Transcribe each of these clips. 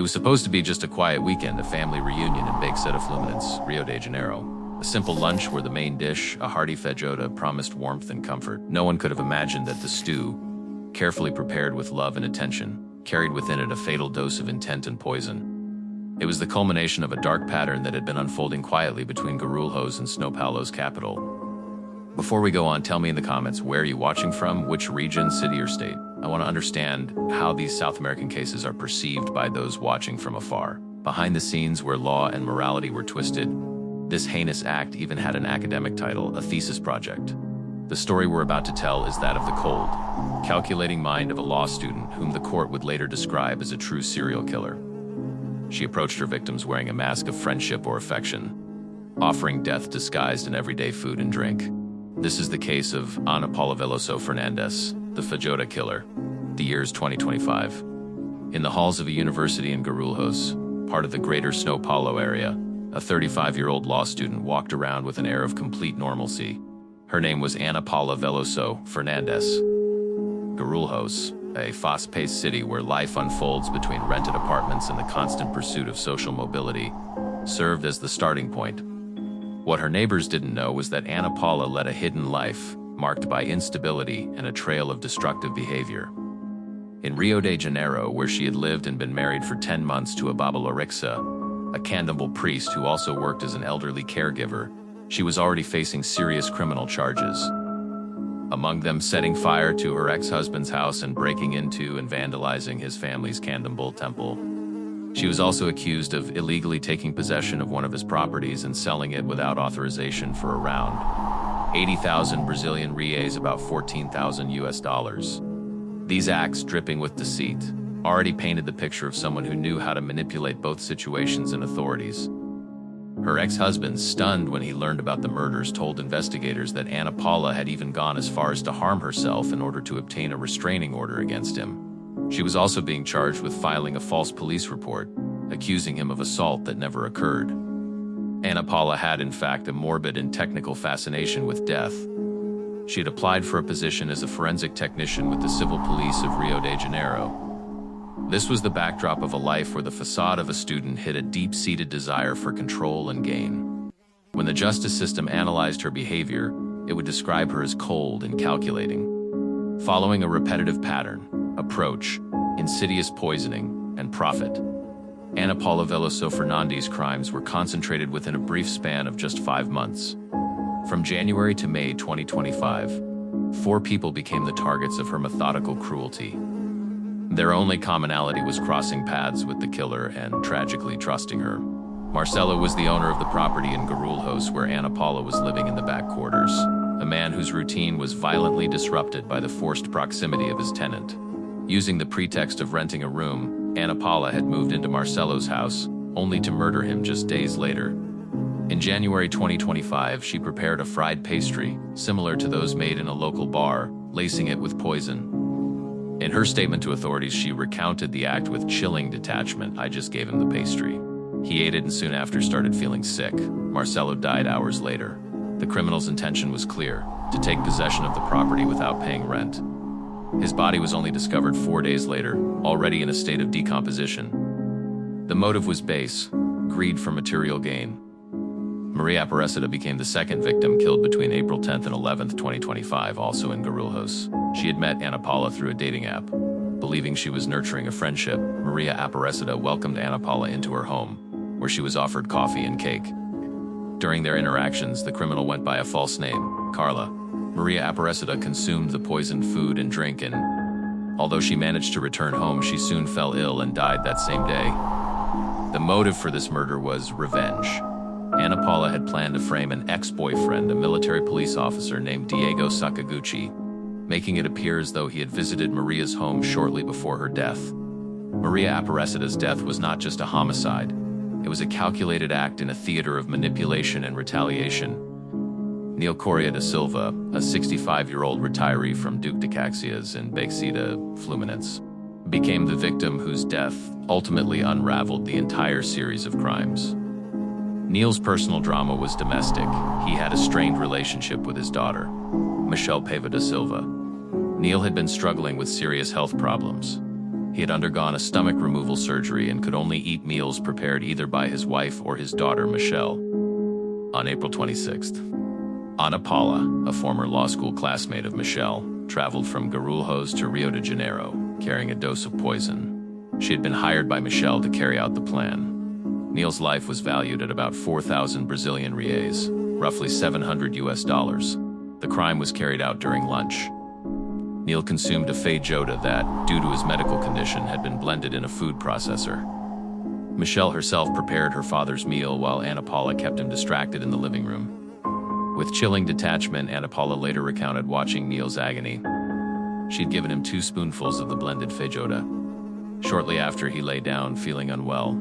was supposed to be just a quiet weekend, a family reunion in Baixada Fluminense, Rio de Janeiro. A simple lunch where the main dish, a hearty feijoada, promised warmth and comfort. No one could have imagined that the stew, carefully prepared with love and attention, carried within it a fatal dose of intent and poison. It was the culmination of a dark pattern that had been unfolding quietly between Guarulhos and São Paulo's capital. Before we go on, tell me in the comments, where are you watching from, which region, city, or state? I want to understand how these South American cases are perceived by those watching from afar. Behind the scenes, where law and morality were twisted, this heinous act even had an academic title, a thesis project. The story we're about to tell is that of the cold, calculating mind of a law student whom the court would later describe as a true serial killer. She approached her victims wearing a mask of friendship or affection, offering death disguised in everyday food and drink. This is the case of Ana Paula Veloso Fernandes, the feijoada killer. The year is 2025. In the halls of a university in Guarulhos, part of the greater São Paulo area, a 35-year-old law student walked around with an air of complete normalcy. Her name was Ana Paula Veloso Fernandes. Guarulhos, a fast-paced city where life unfolds between rented apartments and the constant pursuit of social mobility, served as the starting point. What her neighbors didn't know was that Ana Paula led a hidden life, marked by instability and a trail of destructive behavior. In Rio de Janeiro, where she had lived and been married for 10 months to a Babalorixa, a Candomblé priest who also worked as an elderly caregiver, she was already facing serious criminal charges. Among them, setting fire to her ex-husband's house and breaking into and vandalizing his family's Candomblé temple. She was also accused of illegally taking possession of one of his properties and selling it without authorization for around 80,000 Brazilian reais, about $14,000. These acts, dripping with deceit, already painted the picture of someone who knew how to manipulate both situations and authorities. Her ex-husband, stunned when he learned about the murders, told investigators that Ana Paula had even gone as far as to harm herself in order to obtain a restraining order against him. She was also being charged with filing a false police report, accusing him of assault that never occurred. Ana Paula had, in fact, a morbid and technical fascination with death. She had applied for a position as a forensic technician with the civil police of Rio de Janeiro. This was the backdrop of a life where the facade of a student hid a deep-seated desire for control and gain. When the justice system analyzed her behavior, it would describe her as cold and calculating. Following a repetitive pattern, approach, insidious poisoning, and profit, Ana Paula Veloso Fernandes' crimes were concentrated within a brief span of just 5 months. From January to May 2025, 4 people became the targets of her methodical cruelty. Their only commonality was crossing paths with the killer and tragically trusting her. Marcelo was the owner of the property in Guarulhos where Ana Paula was living in the back quarters, a man whose routine was violently disrupted by the forced proximity of his tenant. Using the pretext of renting a room, Ana Paula had moved into Marcelo's house, only to murder him just days later. In January 2025, she prepared a fried pastry, similar to those made in a local bar, lacing it with poison. In her statement to authorities, she recounted the act with chilling detachment. "I just gave him the pastry. He ate it and soon after started feeling sick." Marcelo died hours later. The criminal's intention was clear: to take possession of the property without paying rent. His body was only discovered 4 days later, already in a state of decomposition. The motive was base: greed for material gain. Maria Aparecida became the second victim, killed between April 10th and 11th, 2025, also in Guarulhos. She had met Ana Paula through a dating app. Believing she was nurturing a friendship, Maria Aparecida welcomed Ana Paula into her home, where she was offered coffee and cake. During their interactions, the criminal went by a false name, Carla. Maria Aparecida consumed the poisoned food and drink, and although she managed to return home, she soon fell ill and died that same day. The motive for this murder was revenge. Ana Paula had planned to frame an ex-boyfriend, a military police officer named Diego Sakaguchi, making it appear as though he had visited Maria's home shortly before her death. Maria Aparecida's death was not just a homicide. It was a calculated act in a theater of manipulation and retaliation. Neil Correa da Silva, a 65-year-old retiree from Duque de Caxias in Baixada Fluminense, became the victim whose death ultimately unraveled the entire series of crimes. Neil's personal drama was domestic. He had a strained relationship with his daughter, Michelle Paiva da Silva. Neil had been struggling with serious health problems. He had undergone a stomach removal surgery and could only eat meals prepared either by his wife or his daughter, Michelle. On April 26th, Ana Paula, a former law school classmate of Michelle, traveled from Guarulhos to Rio de Janeiro, carrying a dose of poison. She had been hired by Michelle to carry out the plan. Neil's life was valued at about 4,000 Brazilian reais, roughly $700. The crime was carried out during lunch. Neil consumed a feijoada that, due to his medical condition, had been blended in a food processor. Michelle herself prepared her father's meal while Ana Paula kept him distracted in the living room. With chilling detachment, Ana Paula later recounted watching Neil's agony. She'd given him 2 spoonfuls of the blended feijoada. Shortly after, he lay down, feeling unwell,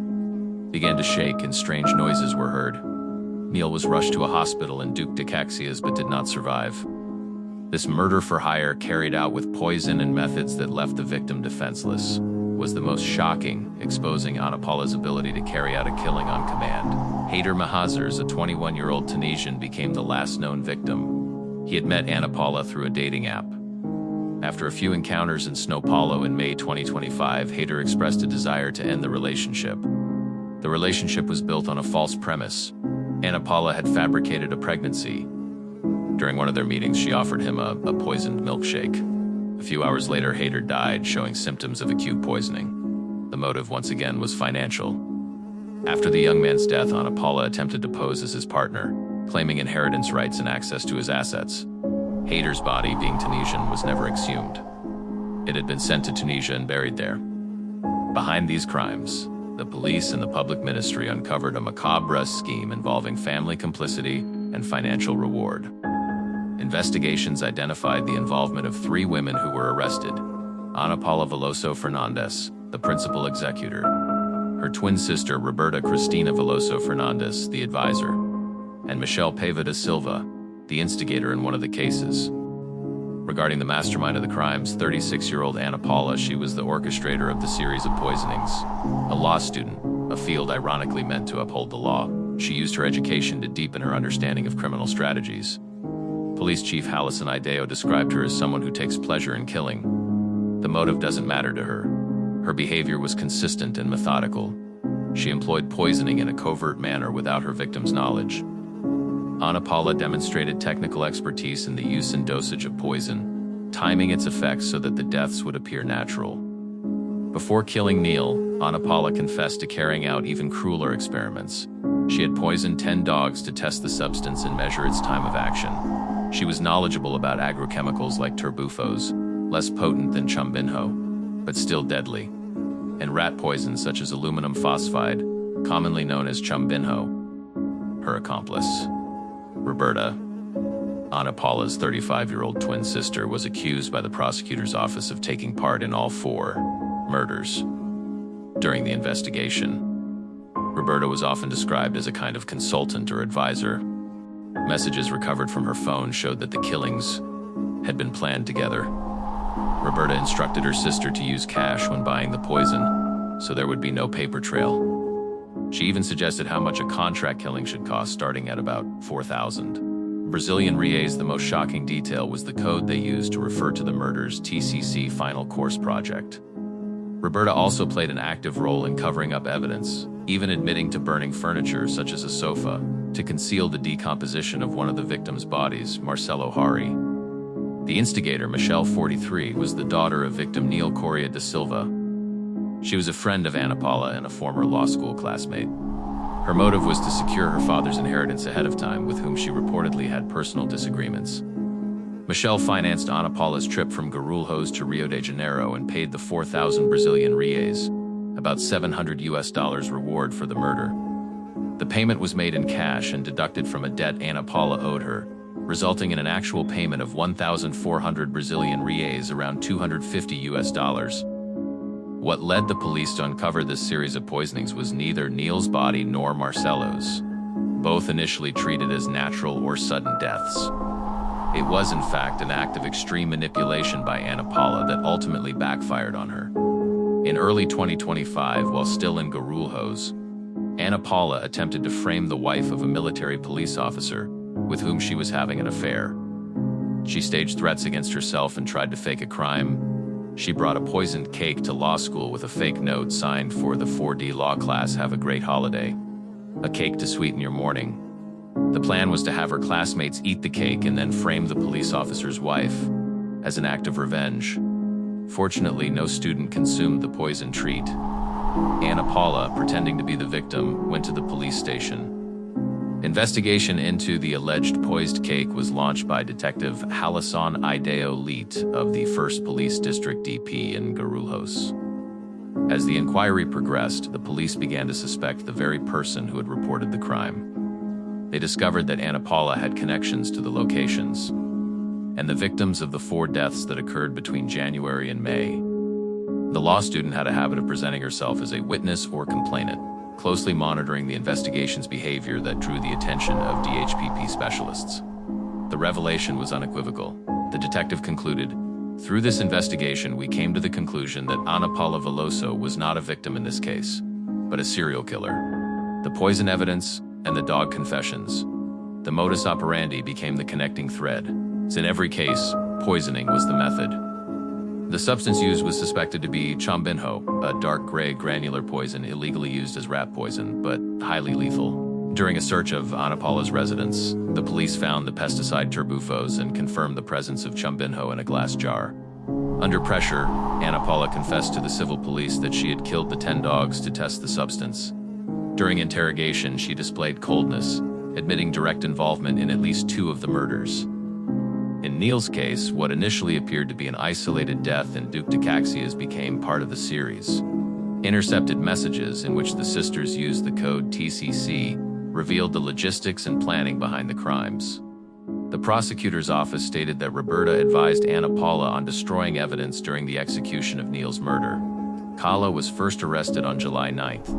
began to shake, and strange noises were heard. Neil was rushed to a hospital in Duque de Caxias but did not survive. This murder for hire, carried out with poison and methods that left the victim defenseless, was the most shocking, exposing Ana Paula's ability to carry out a killing on command. Haider Mahazers, a 21-year-old Tunisian, became the last known victim. He had met Ana Paula through a dating app. After a few encounters in São Paulo in May 2025, Haider expressed a desire to end the relationship. The relationship was built on a false premise. Ana Paula had fabricated a pregnancy. During one of their meetings, she offered him a poisoned milkshake. A few hours later, Haider died, showing symptoms of acute poisoning. The motive, once again, was financial. After the young man's death, Ana Paula attempted to pose as his partner, claiming inheritance rights and access to his assets. Haider's body, being Tunisian, was never exhumed. It had been sent to Tunisia and buried there. Behind these crimes, the police and the public ministry uncovered a macabre scheme involving family complicity and financial reward. Investigations identified the involvement of 3 women who were arrested: Ana Paula Veloso Fernandes, the principal executor; her twin sister Roberta Cristina Veloso Fernandes, the advisor; and Michelle Paiva da Silva, the instigator in one of the cases. Regarding the mastermind of the crimes, 36-year-old Ana Paula, she was the orchestrator of the series of poisonings. A law student, a field ironically meant to uphold the law, she used her education to deepen her understanding of criminal strategies. Police Chief Halison Ideo described her as someone who takes pleasure in killing. The motive doesn't matter to her. Her behavior was consistent and methodical. She employed poisoning in a covert manner without her victim's knowledge. Ana Paula demonstrated technical expertise in the use and dosage of poison, timing its effects so that the deaths would appear natural. Before killing Neil, Ana Paula confessed to carrying out even crueler experiments. She had poisoned 10 dogs to test the substance and measure its time of action. She was knowledgeable about agrochemicals like turbufos, less potent than chumbinho, but still deadly, and rat poison such as aluminum phosphide, commonly known as chumbinho. Her accomplice, Roberta, Ana Paula's 35-year-old twin sister, was accused by the prosecutor's office of taking part in all 4 murders. During the investigation, Roberta was often described as a kind of consultant or advisor. Messages recovered from her phone showed that the killings had been planned together. Roberta instructed her sister to use cash when buying the poison, so there would be no paper trail. She even suggested how much a contract killing should cost, starting at about 4,000 Brazilian reais. The most shocking detail was the code they used to refer to the murder's TCC Final Course project. Roberta also played an active role in covering up evidence, even admitting to burning furniture such as a sofa to conceal the decomposition of one of the victim's bodies, Marcelo Hari. The instigator, Michelle, 43, was the daughter of victim Neil Correa da Silva. She was a friend of Ana Paula and a former law school classmate. Her motive was to secure her father's inheritance ahead of time, with whom she reportedly had personal disagreements. Michelle financed Ana Paula's trip from Guarulhos to Rio de Janeiro and paid the 4,000 Brazilian reais, about $700 reward for the murder. The payment was made in cash and deducted from a debt Ana Paula owed her, resulting in an actual payment of 1,400 Brazilian reais, around $250. What led the police to uncover this series of poisonings was neither Neil's body nor Marcelo's, both initially treated as natural or sudden deaths. It was, in fact, an act of extreme manipulation by Ana Paula that ultimately backfired on her. In early 2025, while still in Guarulhos, Ana Paula attempted to frame the wife of a military police officer with whom she was having an affair. She staged threats against herself and tried to fake a crime, She brought a poisoned cake to law school with a fake note signed for the 4D law class, "Have a great holiday." A cake to sweeten your morning. The plan was to have her classmates eat the cake and then frame the police officer's wife as an act of revenge. Fortunately, no student consumed the poison treat. Anna Paula, pretending to be the victim, went to the police station. Investigation into the alleged poisoned cake was launched by Detective Halason Ideo Leet of the 1st Police District DP in Guarulhos. As the inquiry progressed, the police began to suspect the very person who had reported the crime. They discovered that Anna Paula had connections to the locations and the victims of the 4 deaths that occurred between January and May. The law student had a habit of presenting herself as a witness or complainant, closely monitoring the investigation's behavior that drew the attention of DHPP specialists. The revelation was unequivocal. The detective concluded, "Through this investigation, we came to the conclusion that Ana Paula Veloso was not a victim in this case, but a serial killer. The poison evidence and the dog confessions. The modus operandi became the connecting thread. In every case, poisoning was the method." The substance used was suspected to be chambinho, a dark gray granular poison illegally used as rat poison, but highly lethal. During a search of Ana Paula's residence, the police found the pesticide turbufos and confirmed the presence of chambinho in a glass jar. Under pressure, Ana Paula confessed to the civil police that she had killed the 10 dogs to test the substance. During interrogation, she displayed coldness, admitting direct involvement in at least 2 of the murders. In Neil's case, what initially appeared to be an isolated death in Duke de Caxias became part of the series. Intercepted messages in which the sisters used the code TCC revealed the logistics and planning behind the crimes. The prosecutor's office stated that Roberta advised Ana Paula on destroying evidence during the execution of Neil's murder. Kala was first arrested on July 9th.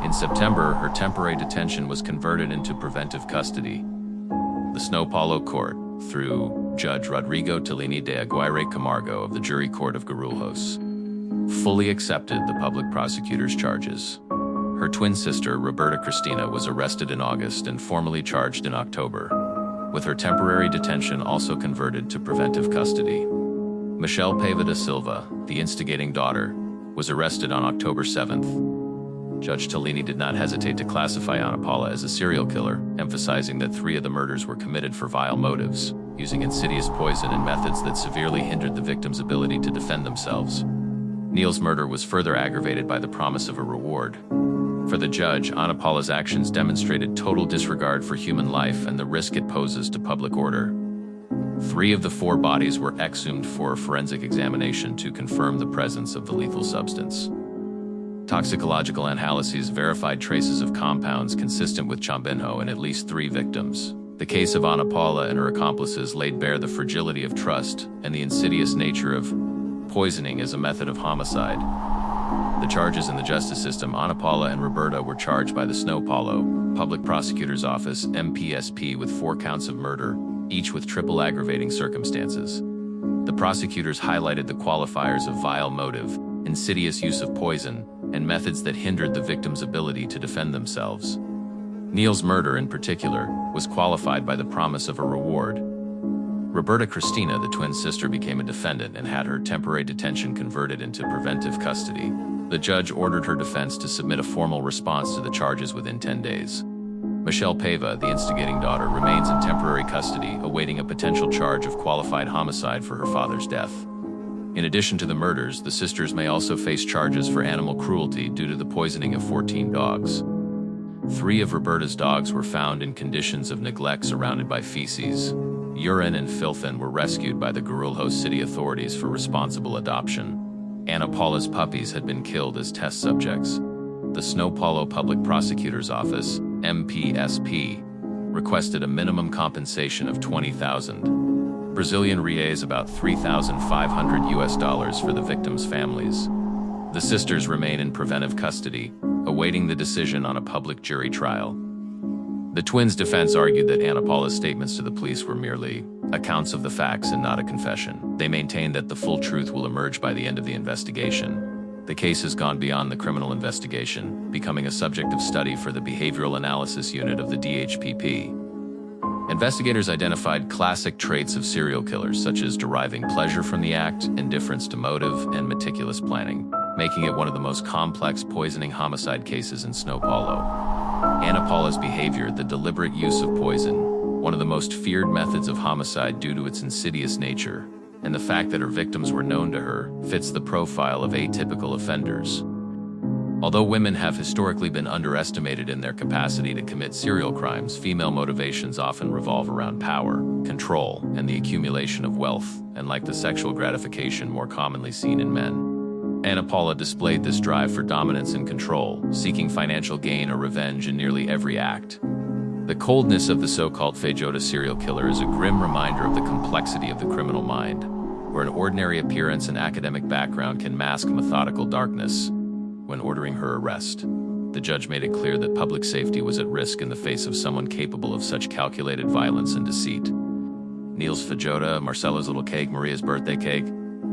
In September, her temporary detention was converted into preventive custody. The São Paulo court, through Judge Rodrigo Tellini de Aguirre Camargo of the Jury Court of Guarulhos, fully accepted the public prosecutor's charges. Her twin sister, Roberta Cristina, was arrested in August and formally charged in October, with her temporary detention also converted to preventive custody. Michelle Paiva da Silva, the instigating daughter, was arrested on October 7th. Judge Tellini did not hesitate to classify Ana Paula as a serial killer, emphasizing that 3 of the murders were committed for vile motives, using insidious poison and methods that severely hindered the victim's ability to defend themselves. Neil's murder was further aggravated by the promise of a reward. For the judge, Ana Paula's actions demonstrated total disregard for human life and the risk it poses to public order. 3 of the 4 bodies were exhumed for forensic examination to confirm the presence of the lethal substance. Toxicological analyses verified traces of compounds consistent with chambinho in at least 3 victims. The case of Ana Paula and her accomplices laid bare the fragility of trust and the insidious nature of poisoning as a method of homicide. The charges in the justice system: Ana Paula and Roberta were charged by the São Paulo Public Prosecutor's Office, MPSP, with 4 counts of murder, each with triple aggravating circumstances. The prosecutors highlighted the qualifiers of vile motive, insidious use of poison, and methods that hindered the victim's ability to defend themselves. Neil's murder, in particular, was qualified by the promise of a reward. Roberta Cristina, the twin sister, became a defendant and had her temporary detention converted into preventive custody. The judge ordered her defense to submit a formal response to the charges within 10 days. Michelle Paiva, the instigating daughter, remains in temporary custody, awaiting a potential charge of qualified homicide for her father's death. In addition to the murders, the sisters may also face charges for animal cruelty due to the poisoning of 14 dogs. 3 of Roberta's dogs were found in conditions of neglect surrounded by feces, urine, and filth and were rescued by the Guarulhos city authorities for responsible adoption. Ana Paula's puppies had been killed as test subjects. The São Paulo Public Prosecutor's Office, MPSP, requested a minimum compensation of $20,000. Brazilian reais, about $3,500 for the victims' families. The sisters remain in preventive custody, awaiting the decision on a public jury trial. The twins' defense argued that Ana Paula's statements to the police were merely accounts of the facts and not a confession. They maintained that the full truth will emerge by the end of the investigation. The case has gone beyond the criminal investigation, becoming a subject of study for the Behavioral Analysis Unit of the DHPP. Investigators identified classic traits of serial killers, such as deriving pleasure from the act, indifference to motive, and meticulous planning, making it one of the most complex poisoning homicide cases in São Paulo. Ana Paula's behavior, the deliberate use of poison, one of the most feared methods of homicide due to its insidious nature, and the fact that her victims were known to her, fits the profile of atypical offenders. Although women have historically been underestimated in their capacity to commit serial crimes, female motivations often revolve around power, control, and the accumulation of wealth, unlike the sexual gratification more commonly seen in men. Ana Paula displayed this drive for dominance and control, seeking financial gain or revenge in nearly every act. The coldness of the so-called Feijoada serial killer is a grim reminder of the complexity of the criminal mind, where an ordinary appearance and academic background can mask methodical darkness. When ordering her arrest, the judge made it clear that public safety was at risk in the face of someone capable of such calculated violence and deceit. Neil's Feijoada, Marcelo's little cake, Maria's birthday cake,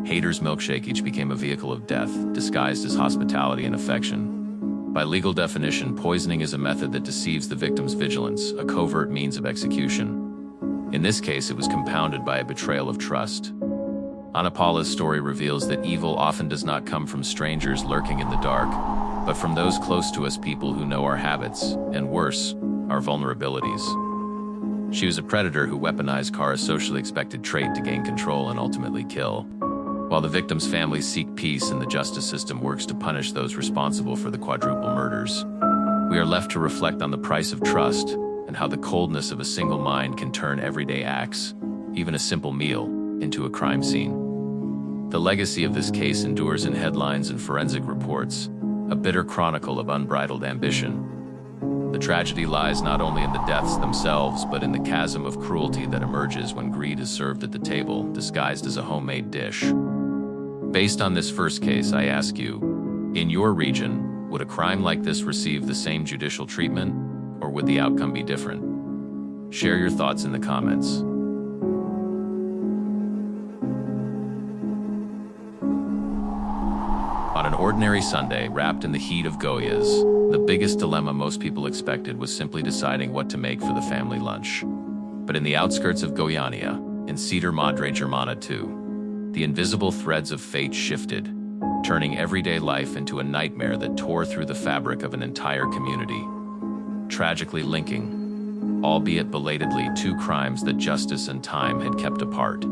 Hader's milkshake each became a vehicle of death, disguised as hospitality and affection. By legal definition, poisoning is a method that deceives the victim's vigilance, a covert means of execution. In this case, it was compounded by a betrayal of trust. Ana Paula's story reveals that evil often does not come from strangers lurking in the dark, but from those close to us, people who know our habits, and worse, our vulnerabilities. She was a predator who weaponized Kara's socially expected trait to gain control and ultimately kill. While the victim's families seek peace and the justice system works to punish those responsible for the quadruple murders, we are left to reflect on the price of trust and how the coldness of a single mind can turn everyday acts, even a simple meal, into a crime scene. The legacy of this case endures in headlines and forensic reports, a bitter chronicle of unbridled ambition. The tragedy lies not only in the deaths themselves, but in the chasm of cruelty that emerges when greed is served at the table, disguised as a homemade dish. Based on this first case, I ask you, in your region, would a crime like this receive the same judicial treatment, or would the outcome be different? Share your thoughts in the comments. On an ordinary Sunday, wrapped in the heat of Goiás, the biggest dilemma most people expected was simply deciding what to make for the family lunch. But in the outskirts of Goiânia, in Cidade Madre Germana too, the invisible threads of fate shifted, turning everyday life into a nightmare that tore through the fabric of an entire community, tragically linking, albeit belatedly, two crimes that justice and time had kept apart.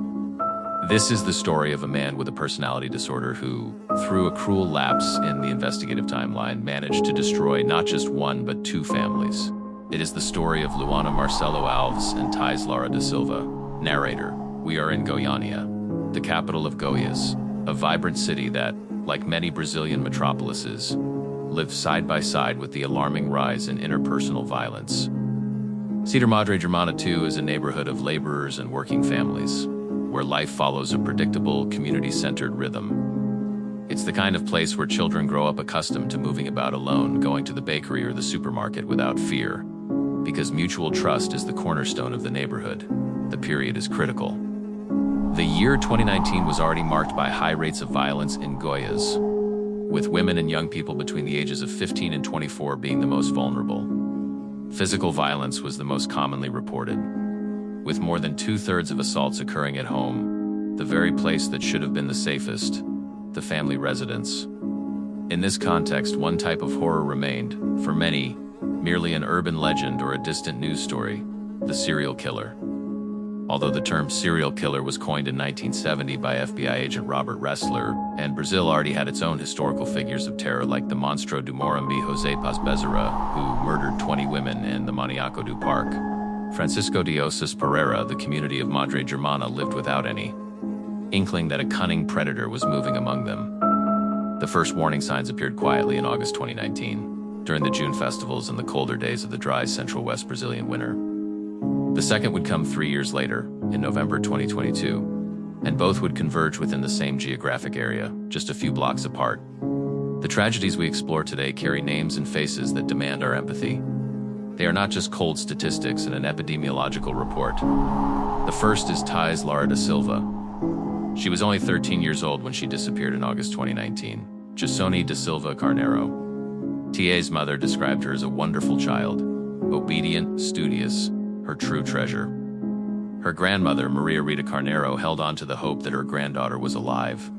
This is the story of a man with a personality disorder who, through a cruel lapse in the investigative timeline, managed to destroy not just one but two families. It is the story of Luana Marcelo Alves and Thais Lara da Silva. Narrator: we are in Goiânia, the capital of Goiás, a vibrant city that, like many Brazilian metropolises, lives side by side with the alarming rise in interpersonal violence. Cidade Madre Germana II is a neighborhood of laborers and working families, where life follows a predictable, community-centered rhythm. It's the kind of place where children grow up accustomed to moving about alone, going to the bakery or the supermarket without fear. Because mutual trust is the cornerstone of the neighborhood, the period is critical. The year 2019 was already marked by high rates of violence in Goiás, with women and young people between the ages of 15 and 24 being the most vulnerable. Physical violence was the most commonly reported, with more than 2/3 of assaults occurring at home, the very place that should have been the safest, the family residence. In this context, one type of horror remained, for many, merely an urban legend or a distant news story: the serial killer. Although the term serial killer was coined in 1970 by FBI agent Robert Ressler, and Brazil already had its own historical figures of terror like the Monstro do Morumbi José Paz Bezerra, who murdered 20 women in the Maniaco do Parque, Francisco de Osas Pereira, the community of Madre Germana, lived without any inkling that a cunning predator was moving among them. The first warning signs appeared quietly in August 2019, during the June festivals and the colder days of the dry central west Brazilian winter. The second would come 3 years later, in November 2022, and both would converge within the same geographic area, just a few blocks apart. The tragedies we explore today carry names and faces that demand our empathy. They are not just cold statistics in an epidemiological report. The first is Thais Lara da Silva. She was only 13 years old when she disappeared in August 2019. Jasoni da Silva Carneiro. TA's mother described her as a wonderful child, obedient, studious, her true treasure. Her grandmother, Maria Rita Carnero, held on to the hope that her granddaughter was alive,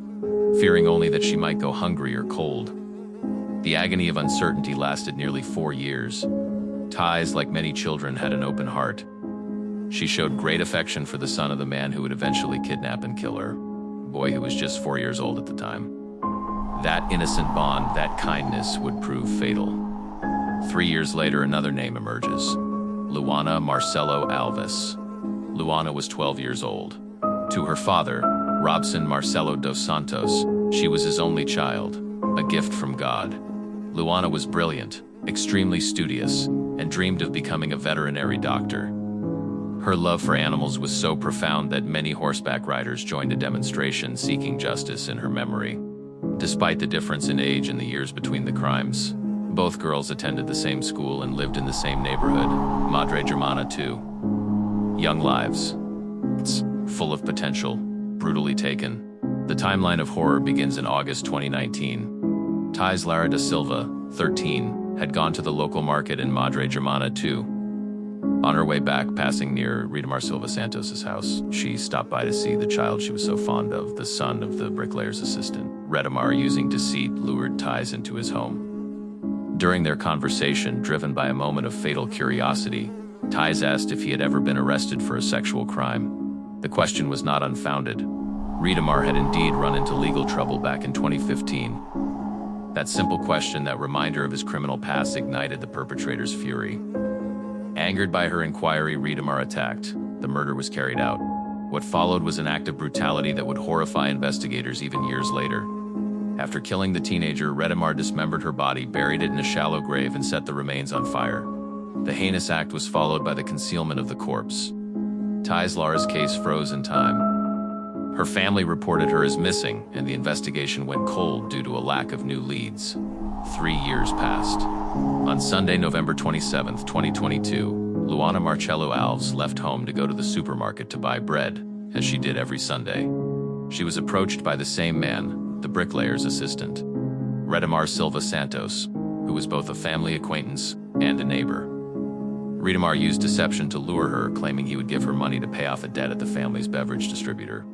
fearing only that she might go hungry or cold. The agony of uncertainty lasted nearly 4 years. Thais, like many children, had an open heart. She showed great affection for the son of the man who would eventually kidnap and kill her, a boy who was just 4 years old at the time. That innocent bond, that kindness, would prove fatal. 3 years later, another name emerges: Luana Marcelo Alves. Luana was 12 years old. To her father, Robson Marcelo dos Santos, she was his only child, a gift from God. Luana was brilliant, extremely studious, and dreamed of becoming a veterinary doctor. Her love for animals was so profound that many horseback riders joined a demonstration seeking justice in her memory. Despite the difference in age and the years between the crimes, both girls attended the same school and lived in the same neighborhood, Madre Germana II. Young lives. It's full of potential, brutally taken. The timeline of horror begins in August 2019. Thais Lara da Silva, 13, had gone to the local market in Madre Germana II. On her way back, passing near Ridamar Silva Santos's house, she stopped by to see the child she was so fond of, the son of the bricklayer's assistant. Ridamar, using deceit, lured Thais into his home. During their conversation, driven by a moment of fatal curiosity, Thais asked if he had ever been arrested for a sexual crime. The question was not unfounded. Ridamar had indeed run into legal trouble back in 2015. That simple question, that reminder of his criminal past, ignited the perpetrator's fury. Angered by her inquiry, Ridamar attacked. The murder was carried out. What followed was an act of brutality that would horrify investigators even years later. After killing the teenager, Ridamar dismembered her body, buried it in a shallow grave, and set the remains on fire. The heinous act was followed by the concealment of the corpse. Thais Lara's case froze in time. Her family reported her as missing, and the investigation went cold due to a lack of new leads. 3 years passed. On Sunday, November 27, 2022, Luana Marcelo Alves left home to go to the supermarket to buy bread, as she did every Sunday. She was approached by the same man, the bricklayer's assistant, Ridamar Silva Santos, who was both a family acquaintance and a neighbor. Ridamar used deception to lure her, claiming he would give her money to pay off a debt at the family's beverage distributor.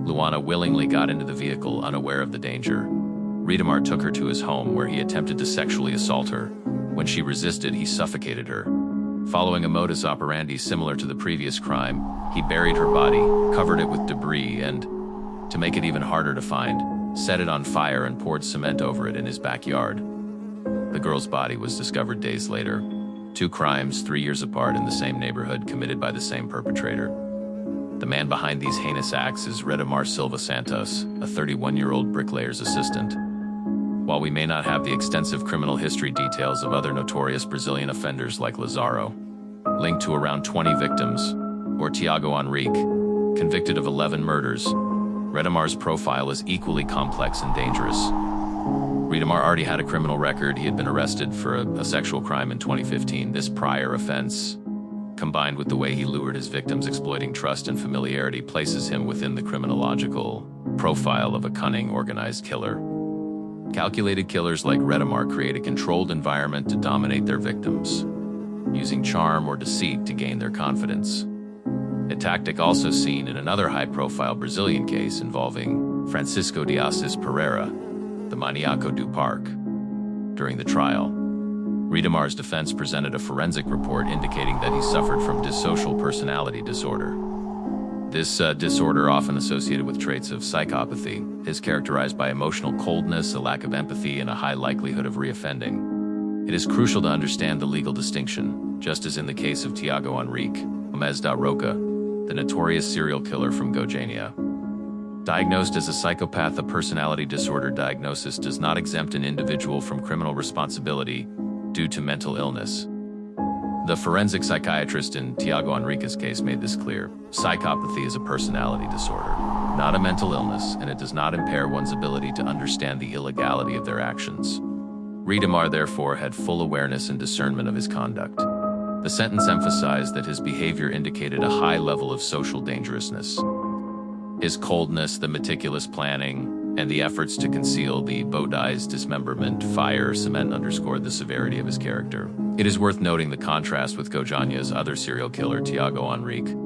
Luana willingly got into the vehicle, unaware of the danger. Ridamar took her to his home, where he attempted to sexually assault her. When she resisted, he suffocated her. Following a modus operandi similar to the previous crime, he buried her body, covered it with debris, and, to make it even harder to find, set it on fire and poured cement over it in his backyard. The girl's body was discovered days later. 2 crimes, 3 years apart, in the same neighborhood, committed by the same perpetrator. The man behind these heinous acts is Ridamar Silva Santos, a 31-year-old bricklayer's assistant. While we may not have the extensive criminal history details of other notorious Brazilian offenders like Lazaro, linked to around 20 victims, or Tiago Henrique, convicted of 11 murders, Ridamar's profile is equally complex and dangerous. Ridamar already had a criminal record. He had been arrested for a sexual crime in 2015. This prior offense, combined with the way he lured his victims, exploiting trust and familiarity, places him within the criminological profile of a cunning, organized killer. Calculated killers like Ridamar create a controlled environment to dominate their victims, using charm or deceit to gain their confidence. A tactic also seen in another high-profile Brazilian case involving Francisco de Assis Pereira, the Maniaco do Parque. During the trial, Ridamar's defense presented a forensic report indicating that he suffered from dissocial personality disorder. This disorder, often associated with traits of psychopathy, is characterized by emotional coldness, a lack of empathy, and a high likelihood of reoffending. It is crucial to understand the legal distinction, just as in the case of Tiago Henrique, Gomes da Roca, the notorious serial killer from Goiânia. Diagnosed as a psychopath, a personality disorder diagnosis does not exempt an individual from criminal responsibility due to mental illness. The forensic psychiatrist in Tiago Henrique's case made this clear. Psychopathy is a personality disorder, not a mental illness, and it does not impair one's ability to understand the illegality of their actions. Ridamar, therefore, had full awareness and discernment of his conduct. The sentence emphasized that his behavior indicated a high level of social dangerousness. His coldness, the meticulous planning, and the efforts to conceal the Bodai's dismemberment, fire, cement underscored the severity of his character. It is worth noting the contrast with Goiânia's other serial killer, Tiago Henrique.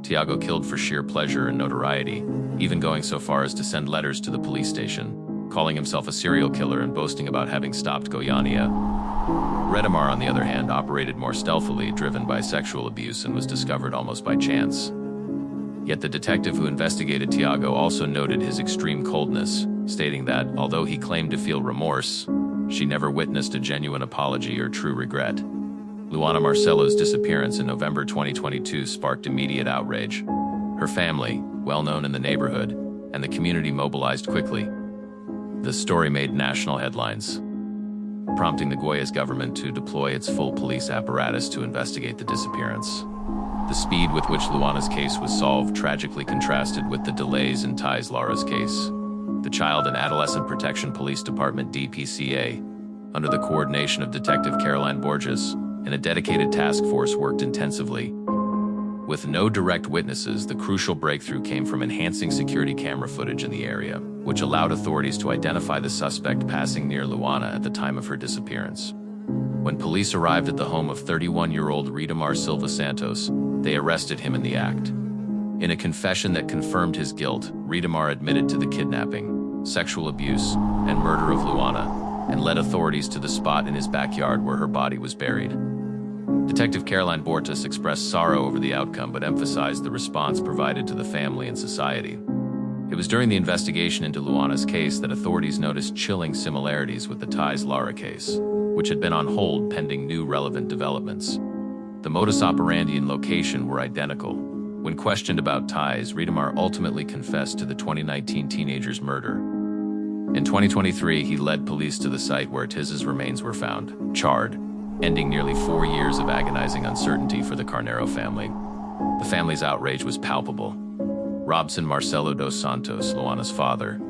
Tiago killed for sheer pleasure and notoriety, even going so far as to send letters to the police station, calling himself a serial killer and boasting about having stopped Goiânia. Redimar, on the other hand, operated more stealthily, driven by sexual abuse, and was discovered almost by chance. Yet the detective who investigated Tiago also noted his extreme coldness, stating that, although he claimed to feel remorse, she never witnessed a genuine apology or true regret. Luana Marcelo's disappearance in November 2022 sparked immediate outrage. Her family, well known in the neighborhood, and the community mobilized quickly. The story made national headlines, prompting the Goiás government to deploy its full police apparatus to investigate the disappearance. The speed with which Luana's case was solved tragically contrasted with the delays in Thais Lara's case. The Child and Adolescent Protection Police Department (DPCA), under the coordination of Detective Caroline Borges, and a dedicated task force, worked intensively. With no direct witnesses, the crucial breakthrough came from enhancing security camera footage in the area, which allowed authorities to identify the suspect passing near Luana at the time of her disappearance. When police arrived at the home of 31-year-old Ridimar Silva Santos, they arrested him in the act. In a confession that confirmed his guilt, Ridimar admitted to the kidnapping, sexual abuse, and murder of Luana, and led authorities to the spot in his backyard where her body was buried. Detective Caroline Borges expressed sorrow over the outcome but emphasized the response provided to the family and society. It was during the investigation into Luana's case that authorities noticed chilling similarities with the Thais Lara case, which had been on hold pending new relevant developments. The modus operandi and location were identical. When questioned about Thais, Ridimar ultimately confessed to the 2019 teenager's murder. In 2023, he led police to the site where Tiz's remains were found, charred, ending nearly 4 years of agonizing uncertainty for the Carneiro family. The family's outrage was palpable. Robson Marcelo dos Santos, Luana's father,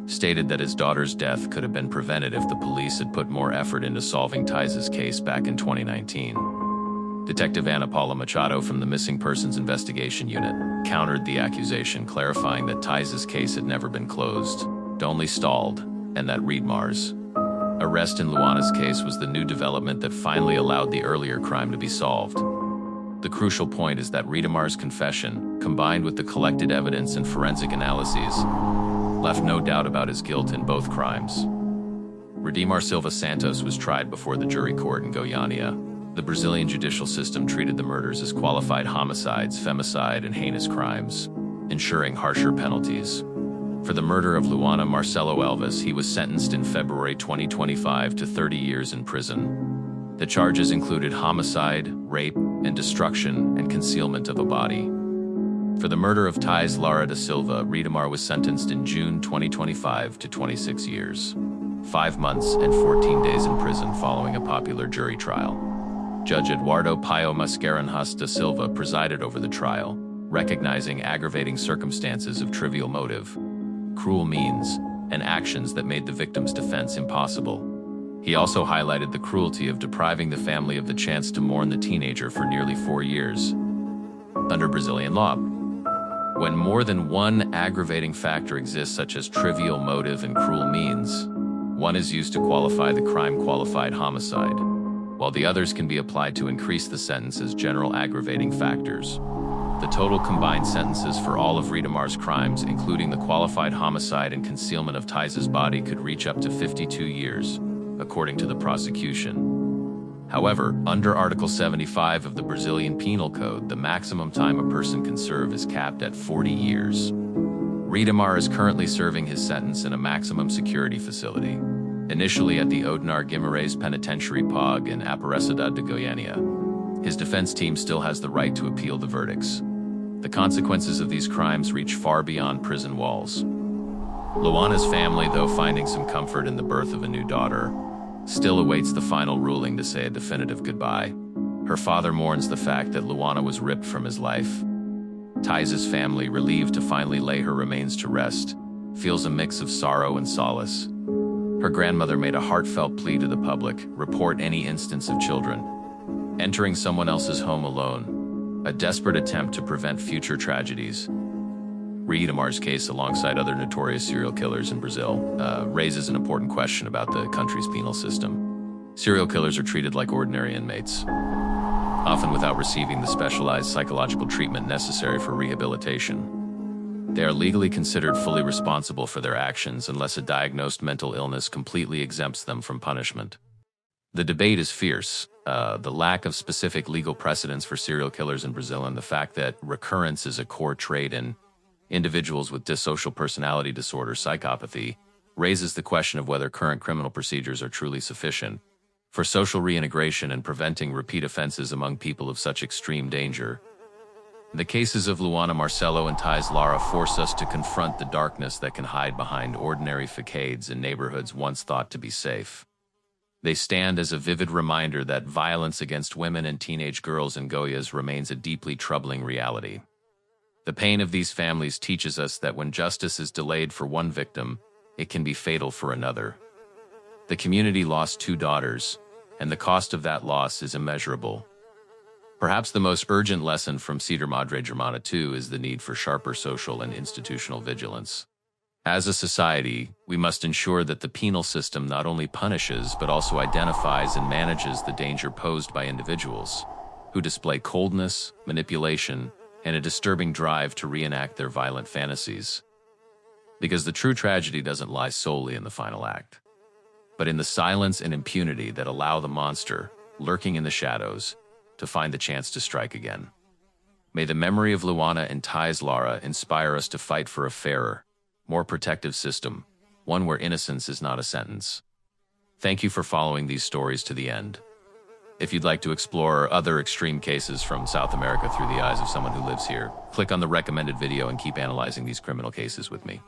stated that his daughter's death could have been prevented if the police had put more effort into solving Thais's case back in 2019. Detective Ana Paula Machado from the Missing Persons Investigation Unit countered the accusation, clarifying that Thais's case had never been closed, only stalled, and that Ridimar's arrest in Luana's case was the new development that finally allowed the earlier crime to be solved. The crucial point is that Ridimar's confession, combined with the collected evidence and forensic analyses, left no doubt about his guilt in both crimes. Ridimar Silva Santos was tried before the jury court in Goiânia. The Brazilian judicial system treated the murders as qualified homicides, femicide, and heinous crimes, ensuring harsher penalties. For the murder of Luana Marcelo Elvis, he was sentenced in February 2025 to 30 years in prison. The charges included homicide, rape, and destruction and concealment of a body. For the murder of Thais Lara da Silva, Ridimar was sentenced in June 2025 to 26 years, 5 months and 14 days in prison following a popular jury trial. Judge Eduardo Pio Mascarenhas da Silva presided over the trial, recognizing aggravating circumstances of trivial motive, cruel means, and actions that made the victim's defense impossible. He also highlighted the cruelty of depriving the family of the chance to mourn the teenager for nearly 4 years. Under Brazilian law, when more than one aggravating factor exists, such as trivial motive and cruel means, one is used to qualify the crime qualified homicide, while the others can be applied to increase the sentence as general aggravating factors. The total combined sentences for all of Ridimar's crimes, including the qualified homicide and concealment of Thais's body, could reach up to 52 years, according to the prosecution. However, under Article 75 of the Brazilian Penal Code, the maximum time a person can serve is capped at 40 years. Ridimar is currently serving his sentence in a maximum security facility, initially at the Odenar Guimarães Penitentiary POG in Aparecida de Goiânia. His defense team still has the right to appeal the verdicts. The consequences of these crimes reach far beyond prison walls. Luana's family, though finding some comfort in the birth of a new daughter, still awaits the final ruling to say a definitive goodbye. Her father mourns the fact that Luana was ripped from his life. Thais's family, relieved to finally lay her remains to rest, feels a mix of sorrow and solace. Her grandmother made a heartfelt plea to the public: report any instance of children entering someone else's home alone, a desperate attempt to prevent future tragedies. Ridimar's case, alongside other notorious serial killers in Brazil, raises an important question about the country's penal system. Serial killers are treated like ordinary inmates, often without receiving the specialized psychological treatment necessary for rehabilitation. They are legally considered fully responsible for their actions unless a diagnosed mental illness completely exempts them from punishment. The debate is fierce. The lack of specific legal precedents for serial killers in Brazil and the fact that recurrence is a core trait in individuals with dissocial personality disorder, psychopathy, raises the question of whether current criminal procedures are truly sufficient for social reintegration and preventing repeat offenses among people of such extreme danger. The cases of Luana Marcelo and Thais Lara force us to confront the darkness that can hide behind ordinary facades in neighborhoods once thought to be safe. They stand as a vivid reminder that violence against women and teenage girls in Goiás remains a deeply troubling reality. The pain of these families teaches us that when justice is delayed for one victim, it can be fatal for another. The community lost 2 daughters, and the cost of that loss is immeasurable. Perhaps the most urgent lesson from Cedar Madre Germana II is the need for sharper social and institutional vigilance. As a society, we must ensure that the penal system not only punishes but also identifies and manages the danger posed by individuals who display coldness, manipulation, and a disturbing drive to reenact their violent fantasies. Because the true tragedy doesn't lie solely in the final act, but in the silence and impunity that allow the monster, lurking in the shadows, to find the chance to strike again. May the memory of Luana and Thais Lara inspire us to fight for a fairer, more protective system, one where innocence is not a sentence. Thank you for following these stories to the end. If you'd like to explore other extreme cases from South America through the eyes of someone who lives here, click on the recommended video and keep analyzing these criminal cases with me.